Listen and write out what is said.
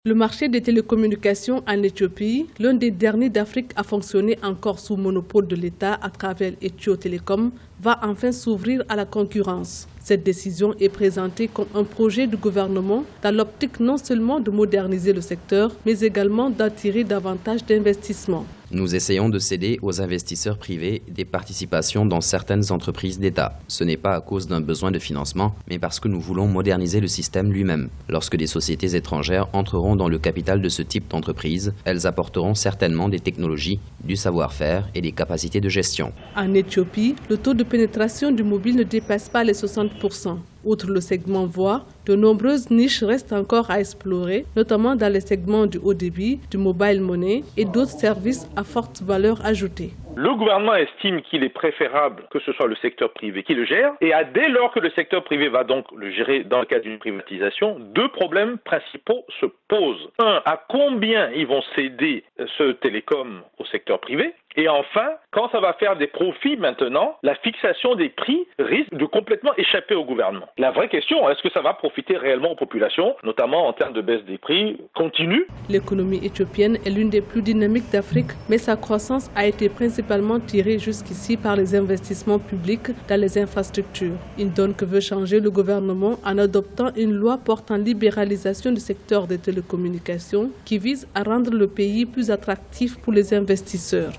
Le marché des télécommunications en Éthiopie, l'un des derniers d'Afrique à fonctionner encore sous monopole de l'État à travers Ethio Telecom, va enfin s'ouvrir à la concurrence. Cette décision est présentée comme un projet du gouvernement dans l'optique non seulement de moderniser le secteur, mais également d'attirer davantage d'investissements. Nous essayons de céder aux investisseurs privés des participations dans certaines entreprises d'État. Ce n'est pas à cause d'un besoin de financement, mais parce que nous voulons moderniser le système lui-même. Lorsque des sociétés étrangères entreront dans le capital de ce type d'entreprise, elles apporteront certainement des technologies, du savoir-faire et des capacités de gestion. En Éthiopie, le taux de pénétration du mobile ne dépasse pas les 60%. Outre le segment voix, de nombreuses niches restent encore à explorer, notamment dans les segments du haut débit, du mobile money et d'autres services à forte valeur ajoutée. Le gouvernement estime qu'il est préférable que ce soit le secteur privé qui le gère, et dès lors que le secteur privé va donc le gérer dans le cadre d'une privatisation, deux problèmes principaux se posent. Un, à combien ils vont céder ce télécom au secteur privé? Et enfin, quand ça va faire des profits maintenant, la fixation des prix risque de complètement échapper au gouvernement. La vraie question, est-ce que ça va profiter réellement aux populations, notamment en termes de baisse des prix continue? L'économie éthiopienne est l'une des plus dynamiques d'Afrique, mais sa croissance a été principalement tirée jusqu'ici par les investissements publics dans les infrastructures. Une donne que veut changer le gouvernement en adoptant une loi portant libéralisation du secteur des télécommunications qui vise à rendre le pays plus attractif pour les investisseurs.